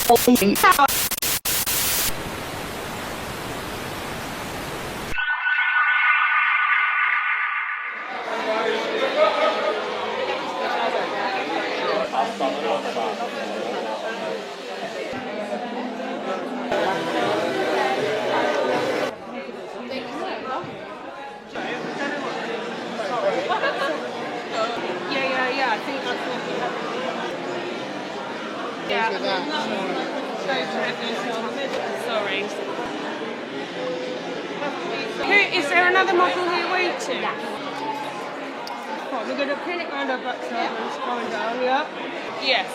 Yeah, I think that's what sorry. Is there another model here waiting? Yeah. Right, we're going to pin it round our back and scroll down, yeah? Yes.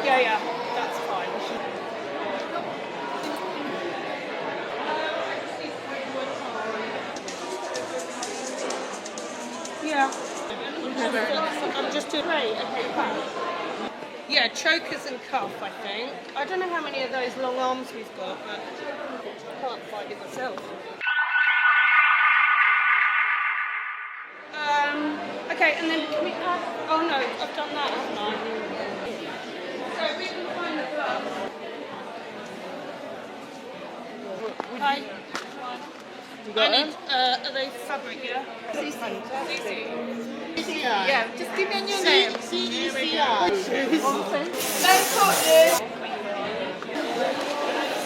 Yeah, that's fine. Yeah. I'm just doing great. Okay. Yeah, chokers and cuff, I think. I don't know how many of those long arms we've got, but I can't find it myself. Okay, and then can we add... Oh no, I've done that, haven't I? So we can find the gloves. Hi. I need, are they fabric, yeah? CC. Yeah, just give me a new name. CECR.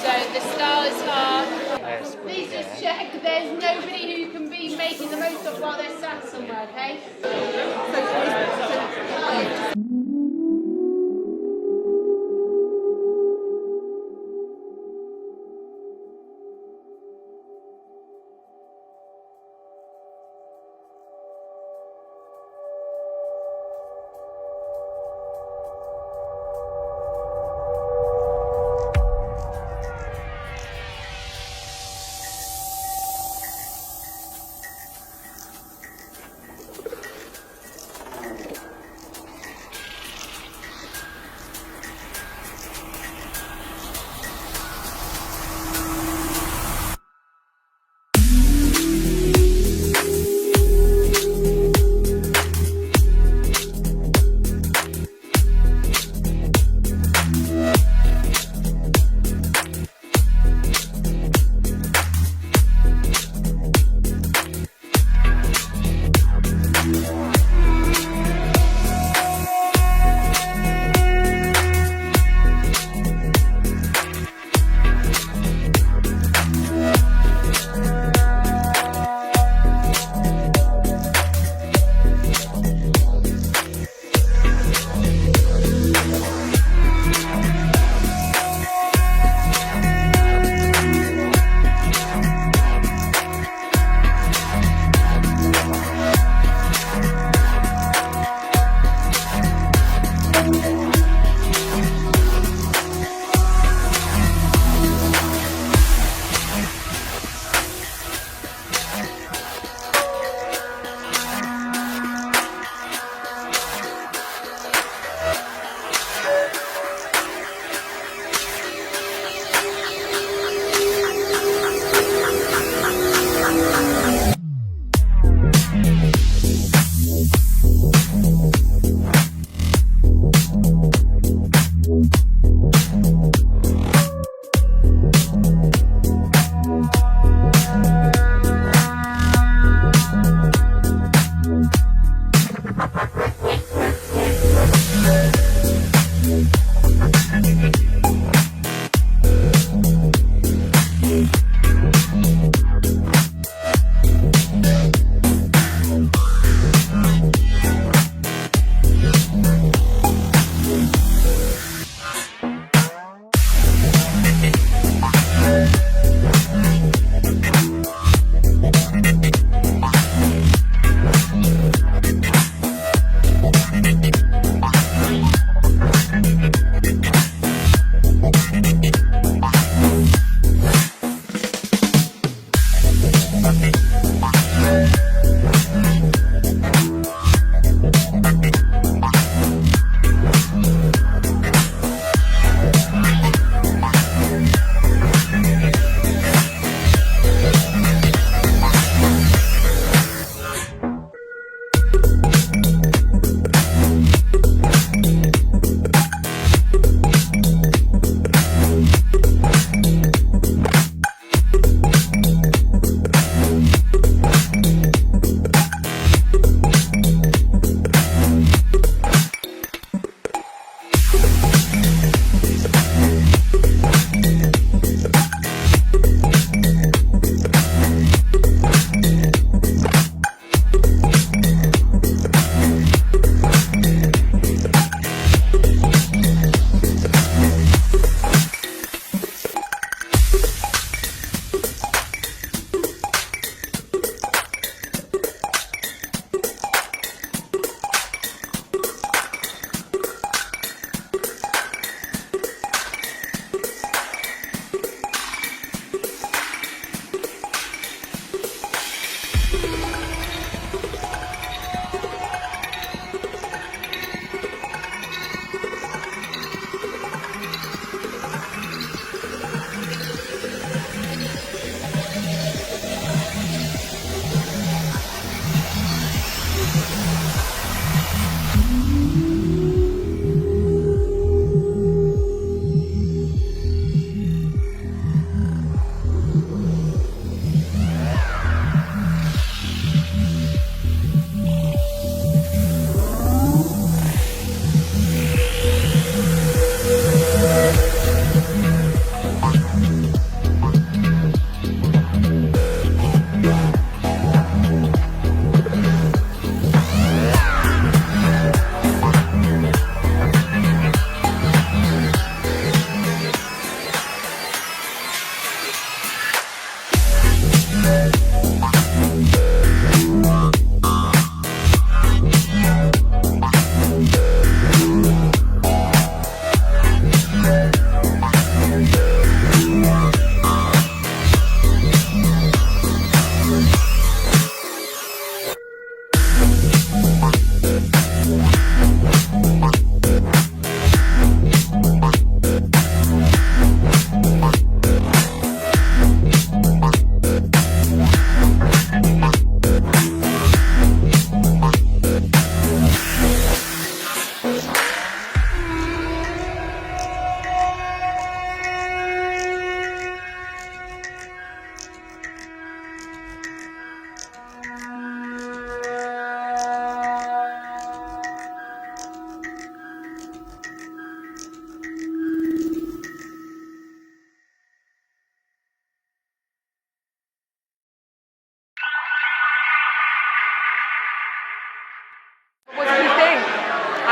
So the stylists are, please just check there's nobody who can be making the most of while they're sat somewhere, okay?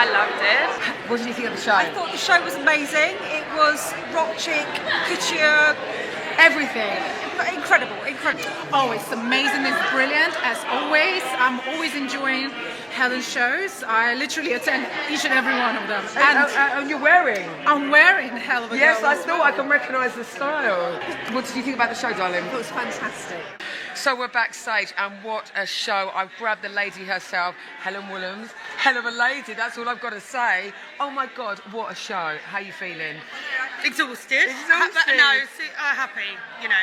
I loved it. What did you think of the show? I thought the show was amazing. It was rock chic, couture, everything. Incredible, incredible. Oh, it's amazing, it's brilliant, as always. I'm always enjoying Helen's shows. I literally attend each and every one of them. And you're wearing? I'm wearing HELLAVAGIRL. Yes, I thought I can recognise the style. What did you think about the show, darling? It was fantastic. So we're backstage, and what a show. I've grabbed the lady herself, Helen Williams. Hell of a lady, that's all I've got to say. Oh my God, what a show. How are you feeling? Exhausted. Exhausted. No, happy, you know.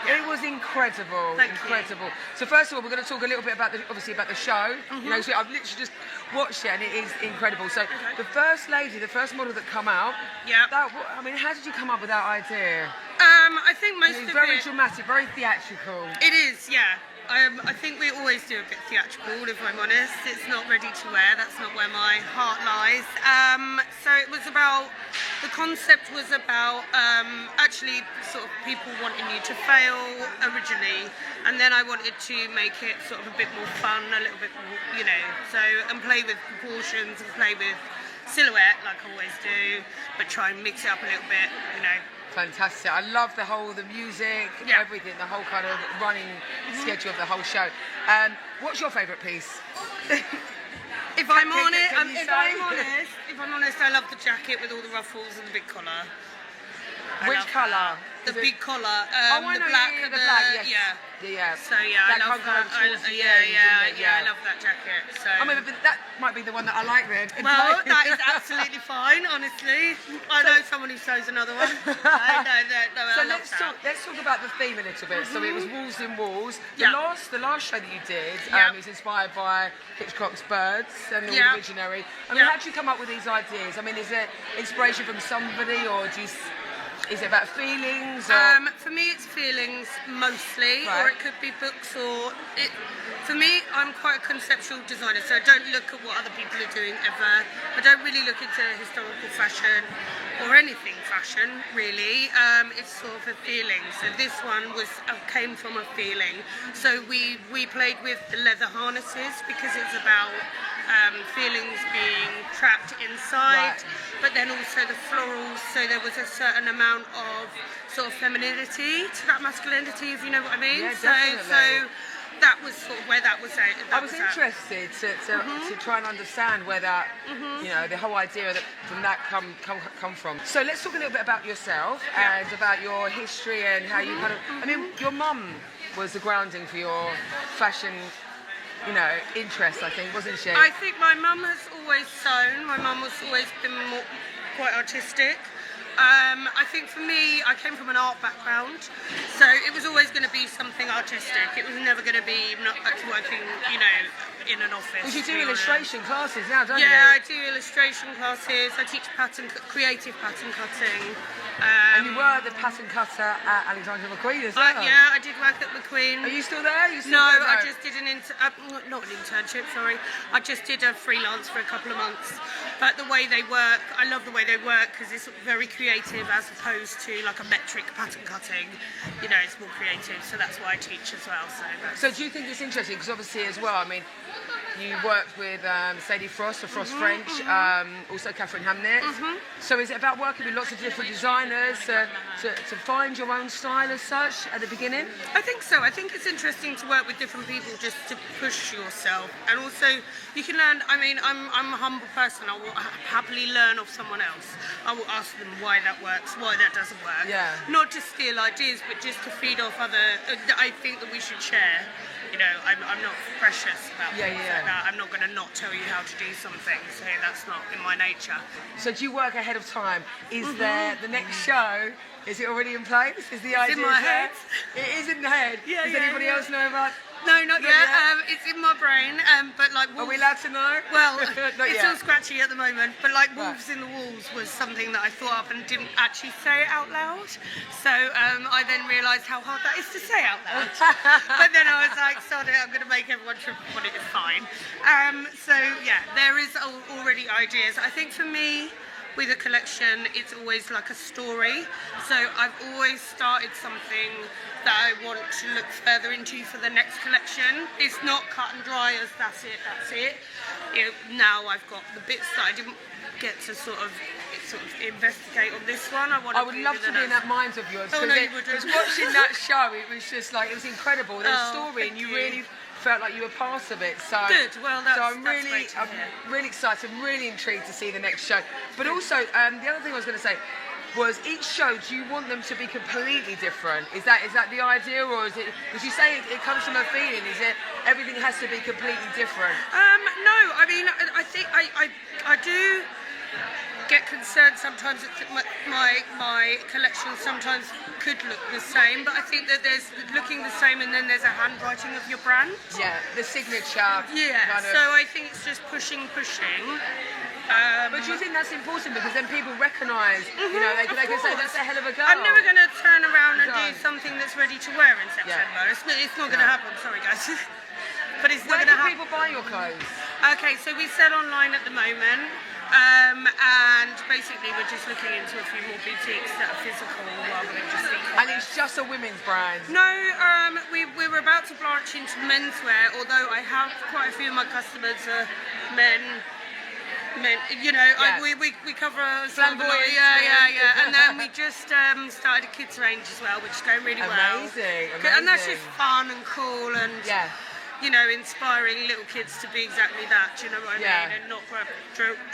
It was incredible, incredible. So first of all, we're going to talk a little bit about obviously about the show. You know, so I've literally just watched it, and it is incredible. So the first lady, the first model that come out. Yeah. I mean, how did you come up with that idea? I think most It's of very it. dramatic, very theatrical. It is, yeah. I think we always do a bit theatrical, if I'm honest. It's not ready to wear. That's not where my heart lies. So it was about. The concept was about actually sort of people wanting you to fail originally, and then I wanted to make it sort of a bit more fun, a little bit more, you know, and play with proportions and play with silhouette like I always do, but try and mix it up a little bit, you know. Fantastic. I love the music, everything, the whole kind of running schedule of the whole show. What's your favourite piece? If I'm honest, I love the jacket with all the ruffles and the big collar. Which colour? The big collar, I the know, black, the black, yes. yeah. So That I love comes that. towards the end, isn't it? I love that jacket. So. I mean, but that might be the one that I like then. Well, that is absolutely fine, honestly. I know someone who sews another one. I know, So I love that. let's talk about the theme a little bit. So it was Walls in Walls. Yeah. The last show that you did is inspired by Hitchcock's Birds and the Visionary. I mean, how did you come up with these ideas? I mean, is it inspiration from somebody, or is it about feelings? Or? For me, it's feelings mostly, Right. or it could be books, for me, I'm quite a conceptual designer, so I don't look at what other people are doing ever. I don't really look into historical fashion or anything fashion, really. It's sort of a feeling. So this one came from a feeling. So we played with the leather harnesses because it's about feelings being trapped inside, but then also the florals, so there was a certain amount of sort of femininity to that masculinity, if you know what I mean. Yeah, definitely. So that was sort of where that was at. I was interested to try and understand where that, you know, the whole idea from that come from. So let's talk a little bit about yourself and about your history and how you kind of. I mean, your mum was the grounding for your fashion, you know, interest, I think, wasn't she? I think my mum has always sewn. My mum has always been quite artistic. I think for me, I came from an art background, so it was always going to be something artistic. It was never going to be working, you know, in an office. Because you do illustration classes now, don't you? Yeah, I do illustration classes. I teach creative pattern cutting. And you were the pattern cutter at Alexandra McQueen as well. Yeah, I did work at McQueen. Are you still there? No, I just did not an internship, sorry. I just did a freelance for a couple of months. But the way they work, I love the way they work because it's very creative as opposed to like a metric pattern cutting. You know, it's more creative, so that's why I teach as well. So do you think it's interesting? Because obviously as well, I mean, you worked with Sadie Frost, or Frost French, also Catherine Hamnett. So is it about working with lots of different designers to find your own style as such at the beginning? I think so. I think it's interesting to work with different people just to push yourself. And also, you can learn, I mean, I'm a humble person. I will happily learn off someone else. I will ask them why that works, why that doesn't work. Yeah. Not to steal ideas, but just to feed off other, I think that we should share. You know, I'm not precious about things like that. I'm not going to not tell you how to do something, so that's not in my nature. So do you work ahead of time? Is there the next show? Is it already in place? Is the idea in my head? It is in the head. Does anybody else know about? No, not yet. It's in my brain, but like wolves, are we allowed to know? Well, Not it's yet. all scratchy at the moment, but like Wolves in the Walls was something that I thought up and didn't actually say it out loud. So I then realised how hard that is to say out loud. But then I was like, sod it, I'm going to make everyone trip on it, it's fine. So yeah, there is already ideas. I think for me, with a collection, it's always like a story. So I've always started something that I want to look further into for the next collection. It's not cut and dry as that's it. Now I've got the bits that I didn't get to sort of investigate on this one. I would love to be in that mind of yours. Oh, no, you because wouldn't. watching that show, it was just like, it was incredible. The story, and you really felt like you were part of it. So good. Well, I'm really excited. I'm really intrigued to see the next show. But also, the other thing I was going to say was, each show, do you want them to be completely different? Is that the idea, or is it? Because you say it comes from a feeling. Is it everything has to be completely different? No. I mean, I think I do get concerned sometimes that my collection sometimes could look the same, but I think that there's looking the same and then there's a handwriting of your brand. Yeah, the signature. Yeah, kind of. so I think it's just pushing. But do you think that's important, because then people recognise, you know, they can say that's a hell of a girl. I'm never going to turn around and do something that's ready to wear in September. Yeah. It's not going to happen, sorry guys. But it's not going to happen. Where do people buy your clothes? Okay, so we sell online at the moment. And basically we're just looking into a few more boutiques that are physical rather than just e-commerce. And it's just a women's brand? No, we were about to branch into menswear, although I have quite a few of my customers are men, you know, we cover flamboyant. Yeah. And then we just started a kids range as well, which is going really well. Amazing. And that's just fun and cool and you know, inspiring little kids to be exactly that, do you know what I mean? And not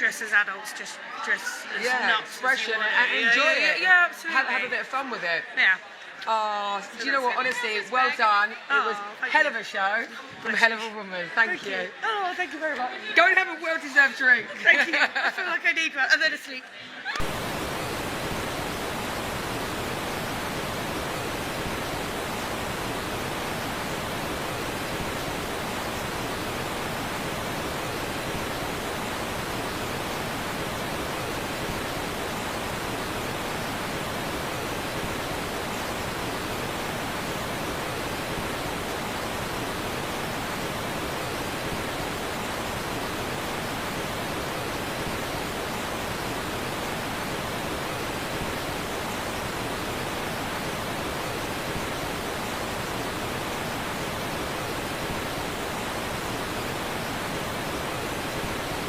dress as adults, just dress as nuts. Expression and enjoy it. Yeah, absolutely. Have a bit of fun with it. Yeah. Oh, do you know what? Honestly, well done. It was hell of a show from Hell of a Woman. Thank you. Oh, thank you very much. Go and have a well-deserved drink. Thank you. I feel like I need one. And then asleep.